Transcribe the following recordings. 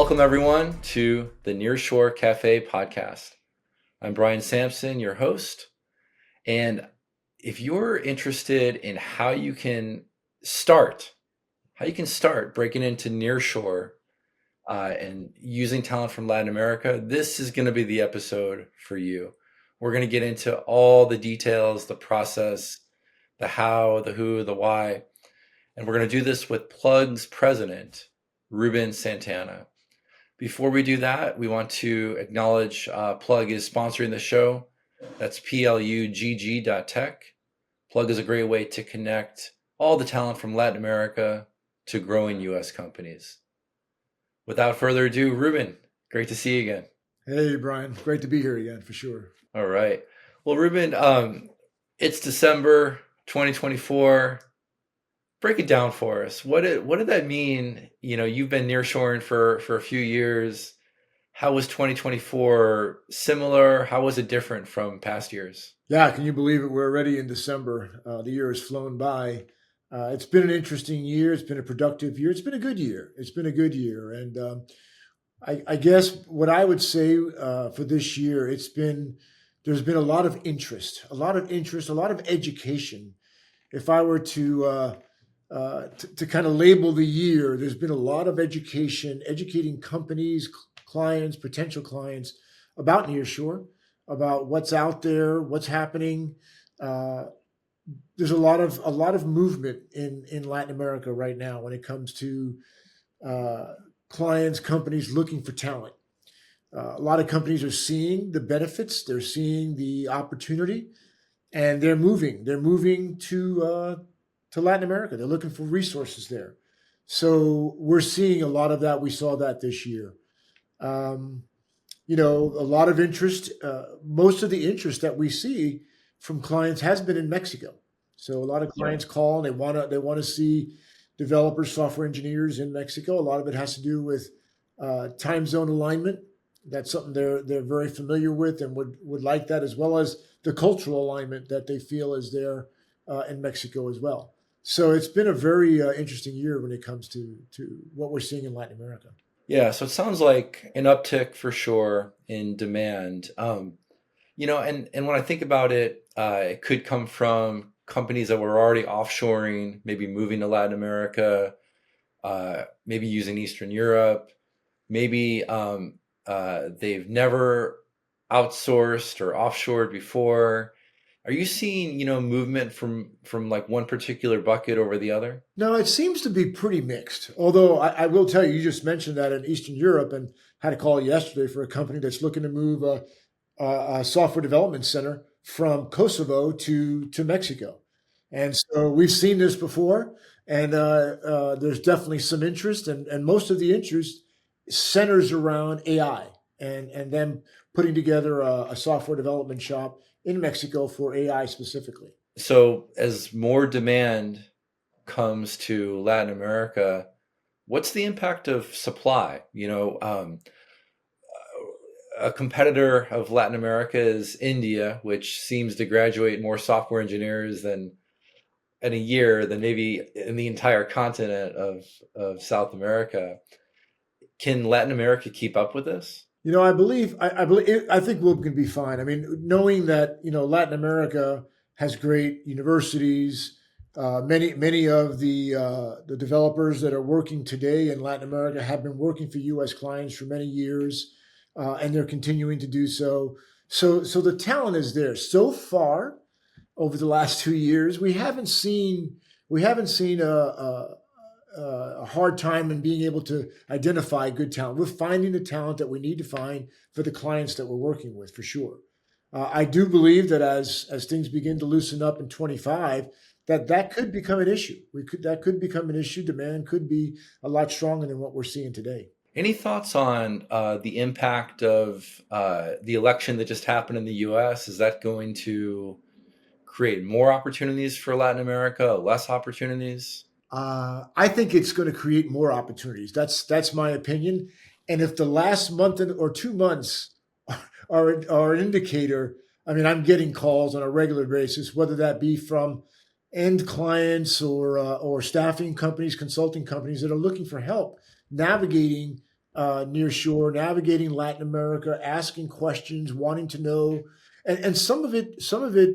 Welcome, everyone, to the Nearshore Cafe podcast. I'm Brian Sampson, your host. And if you're interested in how you can start breaking into Nearshore and using talent from Latin America, this is going to be the episode for you. We're going to get into all the details, the process, the how, the who, the why. And we're going to do this with Plugg's president, Ruben Santana. Before we do that, we want to acknowledge Plugg is sponsoring the show. That's plugg.tech. Plugg is a great way to connect all the talent from Latin America to growing U.S. companies. Without further ado, Ruben, great to see you again. Hey, Brian. Great to be here again, for sure. All right. Well, Ruben, it's December 2024. Break it down for us. What did that mean? You know, you've been nearshoring for a few years. How was 2024 similar? How was it different from past years? Yeah, can you believe it? We're already in December. The year has flown by. It's been an interesting year. It's been a productive year. It's been a good year. And I guess what I would say for this year, there's been a lot of interest, a lot of education. If I were to kind of label the year, there's been a lot of educating companies, clients, potential clients about nearshore, about what's out there, what's happening. There's a lot of movement in Latin America right now when it comes to clients, companies looking for talent. A lot of companies are seeing the benefits, they're seeing the opportunity, and they're moving. They're moving to Latin America. They're looking for resources there. So we're seeing a lot of that. We saw that this year. A lot of interest. Most of the interest that we see from clients has been in Mexico. So a lot of clients call and they want to see developers, software engineers in Mexico. A lot of it has to do with time zone alignment. That's something they're very familiar with and would like that, as well as the cultural alignment that they feel is there in Mexico as well. So it's been a very interesting year when it comes to what we're seeing in Latin America. Yeah, so it sounds like an uptick for sure in demand. And when I think about it, it could come from companies that were already offshoring, maybe moving to Latin America, maybe using Eastern Europe, maybe they've never outsourced or offshored before. Are you seeing, movement from like one particular bucket over the other? No, it seems to be pretty mixed. Although I will tell you, you just mentioned that in Eastern Europe, and had a call yesterday for a company that's looking to move a software development center from Kosovo to Mexico. And so we've seen this before, and there's definitely some interest, and most of the interest centers around AI and them putting together a software development shop in Mexico for AI specifically. So as more demand comes to Latin America, what's the impact of supply? A competitor of Latin America is India, which seems to graduate more software engineers in a year than maybe in the entire continent of South America. Can Latin America keep up with this? I think we can be fine. I mean, knowing that Latin America has great universities, many of the developers that are working today in Latin America have been working for U.S. clients for many years, and they're continuing to do so. So the talent is there. So far, over the last 2 years, we haven't seen a hard time in being able to identify good talent. We're finding the talent that we need to find for the clients that we're working with, for sure. I do believe that as things begin to loosen up in 25, that could become an issue. That could become an issue. Demand could be a lot stronger than what we're seeing today. Any thoughts on the impact of the election that just happened in the U.S.? Is that going to create more opportunities for Latin America, less opportunities? I think it's going to create more opportunities. That's my opinion. And if the last month or 2 months are an indicator, I mean, I'm getting calls on a regular basis, whether that be from end clients or staffing companies, consulting companies that are looking for help navigating Nearshore, navigating Latin America, asking questions, wanting to know, and some of it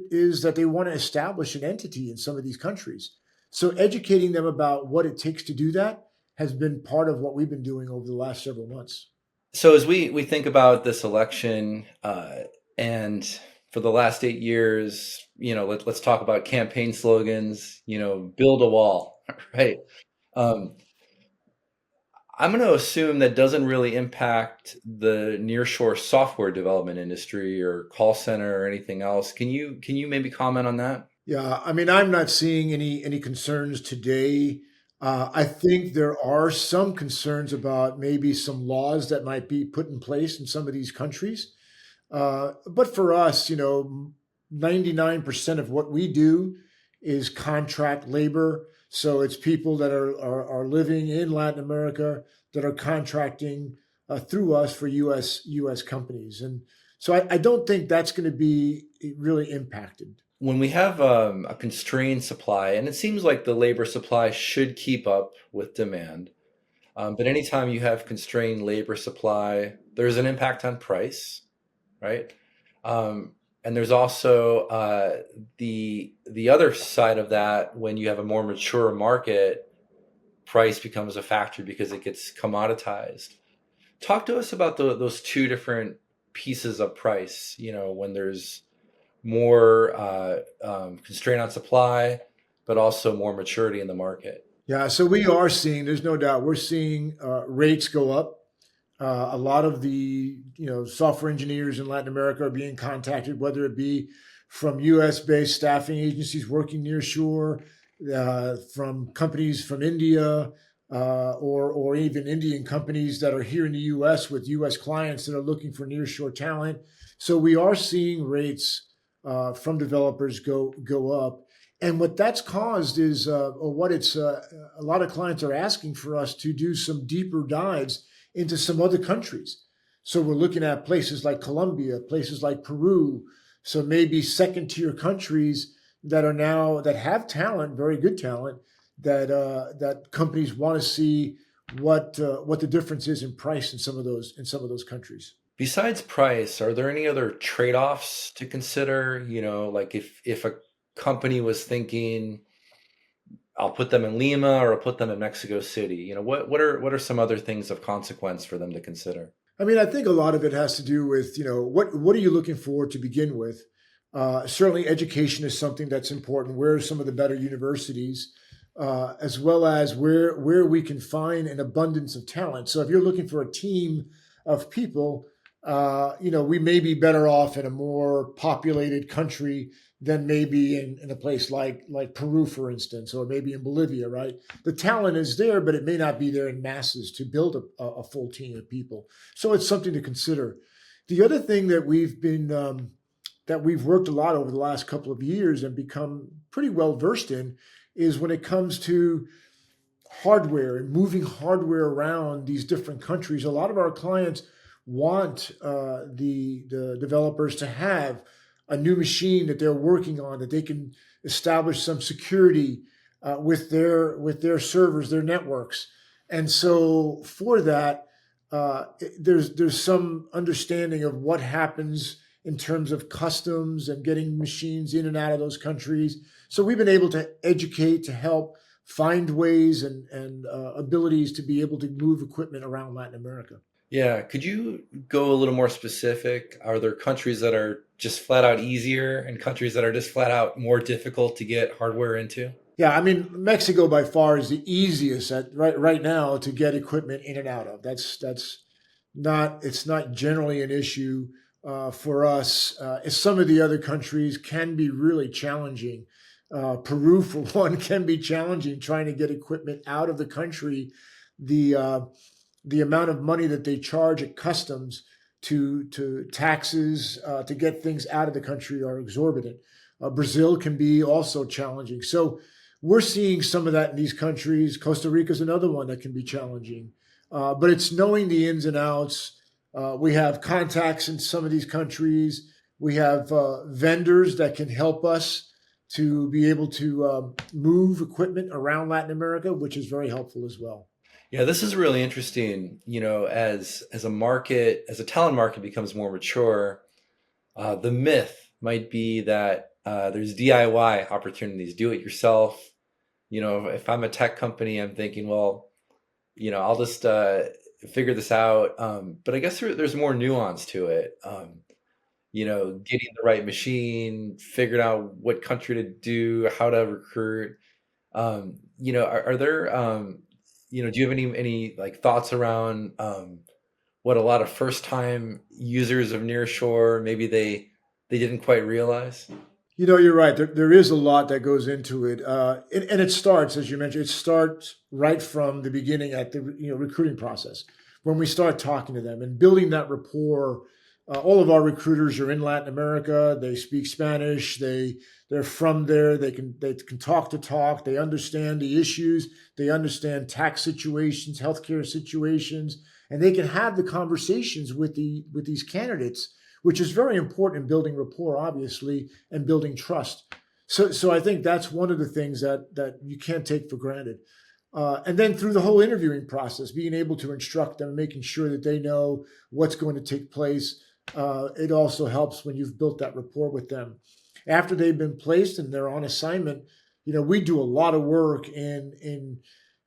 is that they want to establish an entity in some of these countries. So educating them about what it takes to do that has been part of what we've been doing over the last several months. So as we think about this election, and for the last 8 years, let's talk about campaign slogans. Build a wall, right? Um, I'm going to assume that doesn't really impact the nearshore software development industry or call center or anything else. Can you maybe comment on that? Yeah, I mean, I'm not seeing any concerns today. I think there are some concerns about maybe some laws that might be put in place in some of these countries. But for us, 99% of what we do is contract labor. So it's people that are living in Latin America that are contracting through us for US companies. And so I don't think that's going to be really impacted. When we have a constrained supply, and it seems like the labor supply should keep up with demand, but anytime you have constrained labor supply, there's an impact on price, right? And there's also the other side of that. When you have a more mature market, price becomes a factor because it gets commoditized. Talk to us about those two different pieces of price. When there's more constraint on supply, but also more maturity in the market. Yeah, so we are seeing, there's no doubt, we're seeing rates go up. A lot of the software engineers in Latin America are being contacted, whether it be from U.S. based staffing agencies working near shore, from companies from India, or even Indian companies that are here in the U.S. with U.S. clients that are looking for nearshore talent. So we are seeing rates from developers go up. And what that's caused is, or what it's, a lot of clients are asking for us to do some deeper dives into some other countries. So we're looking at places like Colombia, places like Peru. So maybe second tier countries that have talent, very good talent, that companies want to see what the difference is in price in some of those countries. Besides price, are there any other trade-offs to consider? Like if a company was thinking, I'll put them in Lima or I'll put them in Mexico City. What are some other things of consequence for them to consider? I mean, I think a lot of it has to do with what are you looking for to begin with. Certainly, education is something that's important. Where are some of the better universities, as well as where we can find an abundance of talent. So, if you're looking for a team of people, we may be better off in a more populated country than maybe in a place like Peru, for instance, or maybe in Bolivia, right? The talent is there, but it may not be there in masses to build a full team of people. So it's something to consider. The other thing that we've worked a lot over the last couple of years and become pretty well versed in is when it comes to hardware and moving hardware around these different countries. A lot of our clients want the developers to have a new machine that they're working on that they can establish some security with their servers, their networks, and so for that, there's some understanding of what happens in terms of customs and getting machines in and out of those countries. So we've been able to educate to help find ways and abilities to be able to move equipment around Latin America. Yeah, could you go a little more specific? Are there countries that are just flat out easier and countries that are just flat out more difficult to get hardware into? Yeah, I mean Mexico by far is the easiest at right now to get equipment in and out of. That's not it's not generally an issue for us. Some of the other countries can be really challenging. Peru, for one, can be challenging trying to get equipment out of the country. The uh, the amount of money that they charge at customs to taxes to get things out of the country are exorbitant. Brazil can be also challenging. So we're seeing some of that in these countries. Costa Rica is another one that can be challenging. But it's knowing the ins and outs. We have contacts in some of these countries. We have vendors that can help us to be able to move equipment around Latin America, which is very helpful as well. Yeah, this is really interesting. As a market, as a talent market becomes more mature, the myth might be that there's DIY opportunities, do it yourself. If I'm a tech company, I'm thinking, well, I'll just figure this out. But I guess there's more nuance to it. Getting the right machine, figuring out what country to do, how to recruit. Are there, do you have any like thoughts around what a lot of first time users of Nearshore maybe they didn't quite realize? You're right. There is a lot that goes into it, and it starts, as you mentioned, it starts right from the beginning at the recruiting process when we start talking to them and building that rapport. All of our recruiters are in Latin America. They speak Spanish. They're from there. They can talk to talk. They understand the issues. They understand tax situations, healthcare situations, and they can have the conversations with these candidates, which is very important in building rapport, obviously, and building trust. So I think that's one of the things that you can't take for granted. And then through the whole interviewing process, being able to instruct them, making sure that they know what's going to take place. It also helps when you've built that rapport with them. After they've been placed and they're on assignment, we do a lot of work in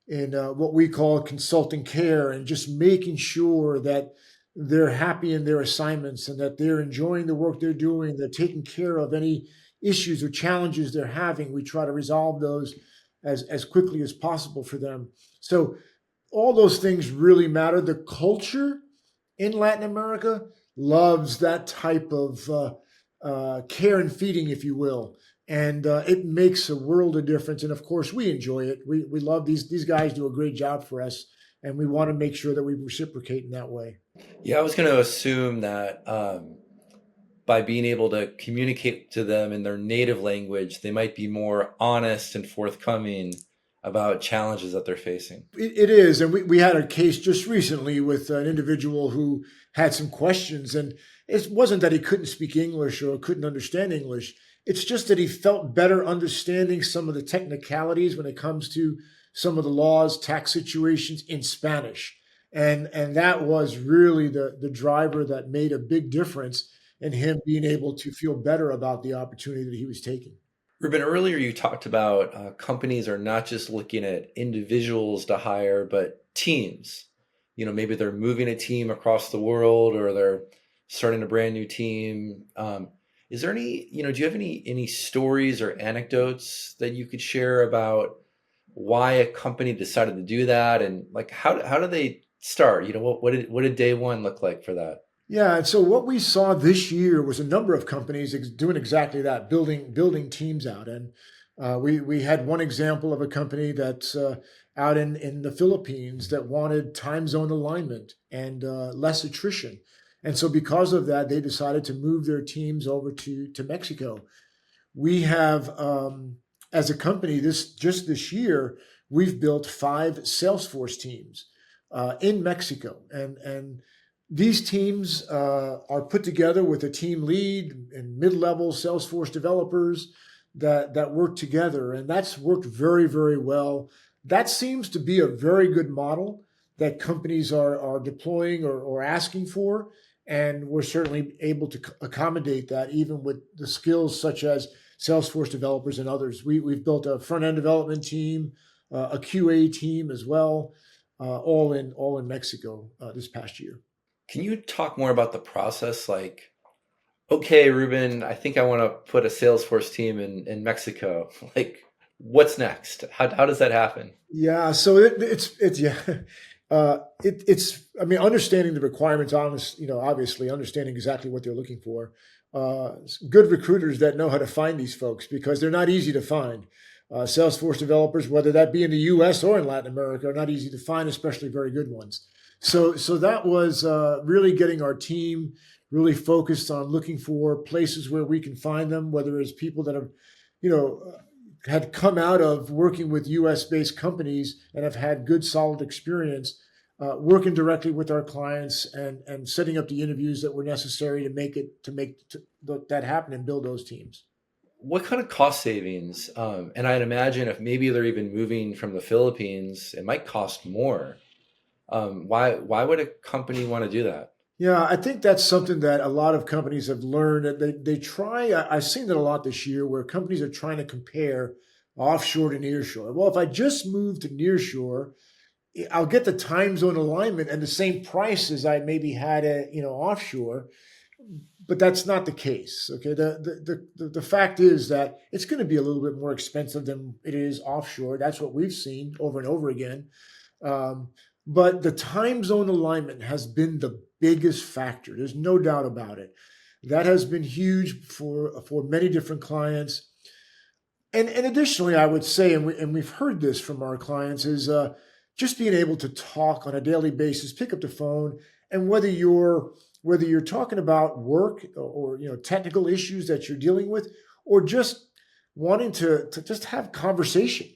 what we call consulting care and just making sure that they're happy in their assignments and that they're enjoying the work they're doing. They're taking care of any issues or challenges they're having. We try to resolve those as quickly as possible for them. So all those things really matter. The culture in Latin America loves that type of care and feeding, if you will. And it makes a world of difference. And of course, we enjoy it. We love these guys do a great job for us, and we want to make sure that we reciprocate in that way. Yeah, I was going to assume that by being able to communicate to them in their native language, they might be more honest and forthcoming about challenges that they're facing. It is. And we had a case just recently with an individual who had some questions. And it wasn't that he couldn't speak English or couldn't understand English. It's just that he felt better understanding some of the technicalities when it comes to some of the laws, tax situations in Spanish. And that was really the driver that made a big difference in him being able to feel better about the opportunity that he was taking. Ruben, earlier you talked about companies are not just looking at individuals to hire, but teams. Maybe they're moving a team across the world or they're starting a brand new team. Is there any, do you have any stories or anecdotes that you could share about why a company decided to do that, and like how do they start? What did day one look like for that? Yeah, and so what we saw this year was a number of companies doing exactly that, building teams out. And we had one example of a company that's out in the Philippines that wanted time zone alignment and less attrition. And so because of that, they decided to move their teams over to Mexico. We have, as a company, this year, we've built 5 Salesforce teams in Mexico, and these teams are put together with a team lead and mid-level Salesforce developers that work together, and that's worked very, very well. That seems to be a very good model that companies are deploying or asking for, and we're certainly able to accommodate that even with the skills such as Salesforce developers and others. We've built a front end development team, a QA team as well, all in Mexico this past year. Can you talk more about the process? Like, okay, Ruben, I think I want to put a Salesforce team in Mexico. Like, what's next? How does that happen? Yeah, so it's yeah, it's I mean understanding the requirements, honest, obviously understanding exactly what they're looking for. Good recruiters that know how to find these folks because they're not easy to find. Salesforce developers, whether that be in the U.S. or in Latin America, are not easy to find, especially very good ones. So that was really getting our team really focused on looking for places where we can find them, whether it's people that have, you know, had come out of working with U.S. based companies and have had good, solid experience working directly with our clients and setting up the interviews that were necessary to make that happen and build those teams. What kind of cost savings? And I'd imagine if maybe they're even moving from the Philippines, it might cost more. Why would a company want to do that? Yeah, I think that's something that a lot of companies have learned. That they try. I've seen that a lot this year, where companies are trying to compare offshore to nearshore. Well, if I just move to nearshore, I'll get the time zone alignment and the same price as I maybe had at offshore. But that's not the case. Okay, the fact is that it's going to be a little bit more expensive than it is offshore. That's what we've seen over and over again. Um, but the time zone alignment has been the biggest factor. There's no doubt about it. That has been huge for many different clients. And additionally, I would say, and we've heard this from our clients, is just being able to talk on a daily basis, pick up the phone, and whether you're talking about work or technical issues that you're dealing with, or just wanting to just have conversation,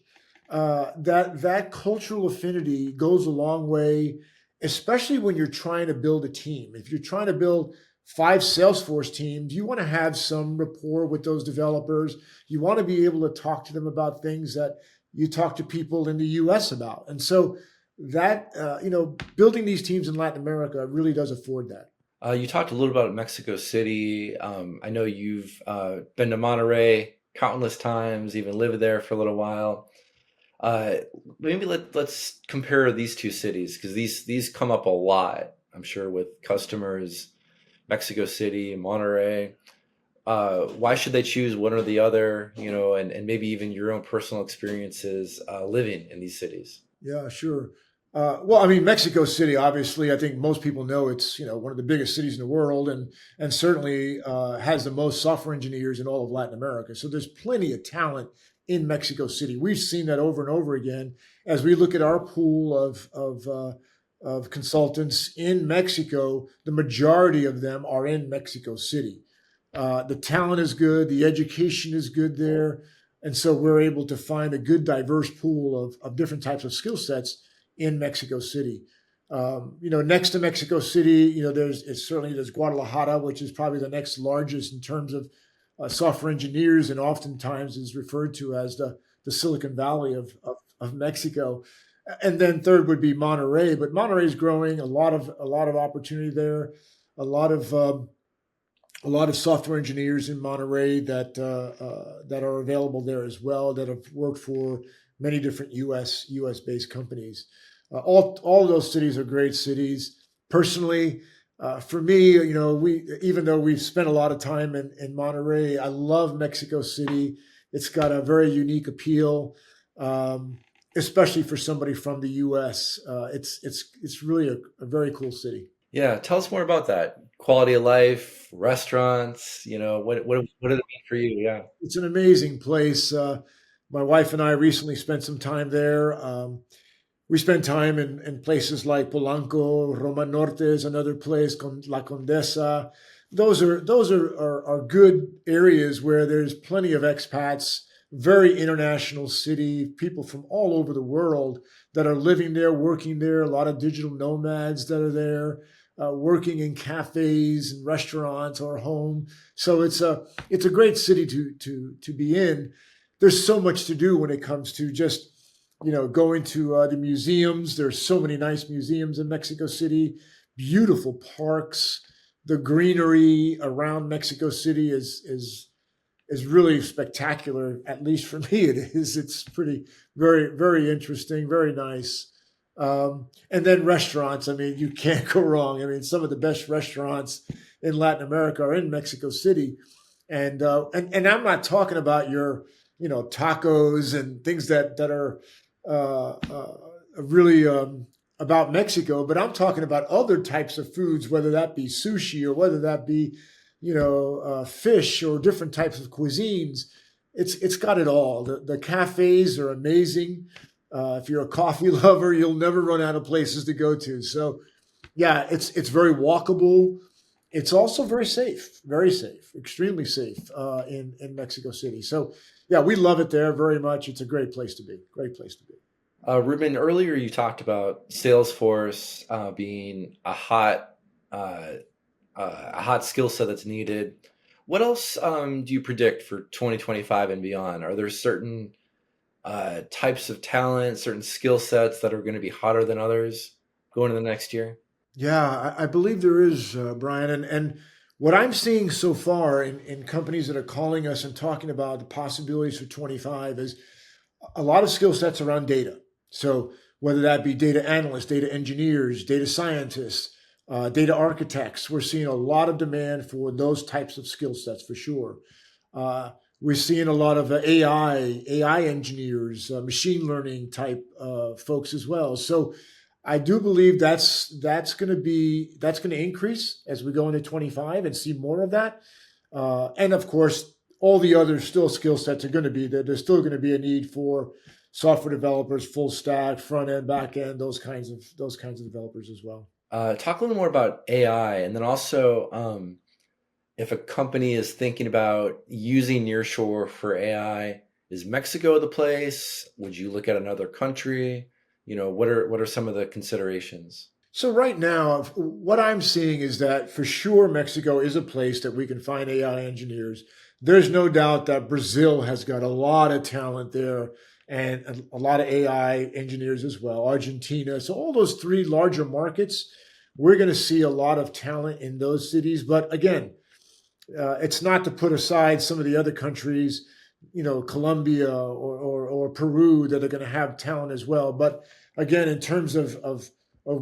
that cultural affinity goes a long way, especially when you're trying to build a team. If you're trying to build five Salesforce teams, you want to have some rapport with those developers. You want to be able to talk to them about things that you talk to people in the US about. And so that, building these teams in Latin America really does afford that. You talked a little about Mexico City. I know you've been to Monterey countless times, even lived there for a little while. Uh, Maybe let's compare these two cities because these come up a lot. I'm sure with customers, Mexico City, Monterey. Why should they choose one or the other? And maybe even your own personal experiences living in these cities. Yeah, sure. Well, I mean, Mexico City, obviously, I think most people know it's one of the biggest cities in the world, and certainly has the most software engineers in all of Latin America. So there's plenty of talent in Mexico City. We've seen that over and over again as we look at our pool of consultants in Mexico. The majority of them are in Mexico City. The talent is good, the education is good there, and so we're able to find a good diverse pool of different types of skill sets in Mexico City. Next to Mexico City, there's Guadalajara, which is probably the next largest in terms of software engineers, and oftentimes is referred to as the Silicon Valley of Mexico. And then third would be Monterey, but Monterey is growing. A lot of opportunity there, a lot of um, a lot of software engineers in Monterey that are available there as well, that have worked for many different US based companies. All of those cities are great cities. Personally, for me, we even though we've spent a lot of time in Monterey, I love Mexico City. It's got a very unique appeal, um, especially for somebody from the US. It's really a very cool city. Yeah, tell us more about that. Quality of life, restaurants. What does it mean for you? Yeah. It's an amazing place. My wife and I recently spent some time there. We spent time in places like Polanco, Roma Norte is another place, La Condesa. Those are good areas where there's plenty of expats, very international city, people from all over the world that are living there, working there, a lot of digital nomads that are there, working in cafes and restaurants or home. So it's a great city to be in. There's so much to do when it comes to just going to the museums. There's so many nice museums in Mexico City, beautiful parks. The greenery around Mexico City is really spectacular. At least for me, it is. It's pretty very very interesting, very nice. And then restaurants. I mean, you can't go wrong. I mean, some of the best restaurants in Latin America are in Mexico City, and I'm not talking about your tacos and things that are really about Mexico, but I'm talking about other types of foods, whether that be sushi or whether that be fish or different types of cuisines. It's got it all. The cafes are amazing. If you're a coffee lover, you'll never run out of places to go to. So yeah, it's very walkable. It's also very safe, extremely safe in Mexico City. So yeah, we love it there very much. It's a great place to be. Great place to be. Ruben, earlier you talked about Salesforce being uh, a hot skill set that's needed. What else do you predict for 2025 and beyond? Are there certain types of talent, certain skill sets that are going to be hotter than others? going into the next year? Yeah, I believe there is, Brian. And what I'm seeing so far in companies that are calling us and talking about the possibilities for 25 is a lot of skill sets around data. So whether that be data analysts, data engineers, data scientists, data architects, we're seeing a lot of demand for those types of skill sets for sure. Uh, we're seeing a lot of AI engineers, machine learning type folks as well. So I do believe that's going to increase as we go into 25 and see more of that. And of course, all the other still skill sets are going to be there. There's still going to be a need for software developers, full stack, front end, back end, those kinds of developers as well. Talk a little more about AI, and then also if a company is thinking about using Nearshore for AI, is Mexico the place? Would you look at another country? What are some of the considerations? So right now, what I'm seeing is that for sure Mexico is a place that we can find AI engineers. There's no doubt that Brazil has got a lot of talent there and a lot of AI engineers as well. Argentina, so all those three larger markets, we're going to see a lot of talent in those cities. But again, it's not to put aside some of the other countries, Colombia or Peru that are going to have talent as well. But again, in terms of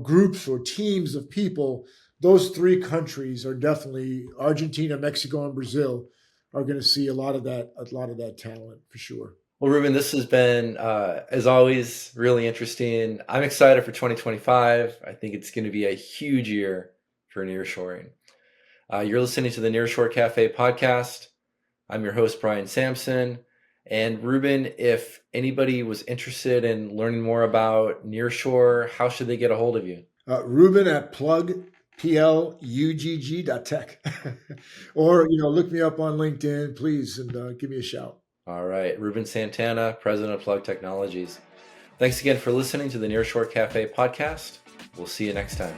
groups or teams of people, those three countries are definitely Argentina, Mexico, and Brazil are going to see a lot of that talent for sure. Well, Ruben, this has been, as always, really interesting. I'm excited for 2025. I think it's going to be a huge year for nearshoring. You're listening to the Nearshore Cafe podcast. I'm your host, Brian Sampson. And Ruben, if anybody was interested in learning more about Nearshore, how should they get a hold of you? Ruben at Plugg, Plugg.tech. Or, look me up on LinkedIn, please, and give me a shout. All right, Ruben Santana, president of Plugg Technologies. Thanks again for listening to the Nearshore Cafe podcast. We'll see you next time.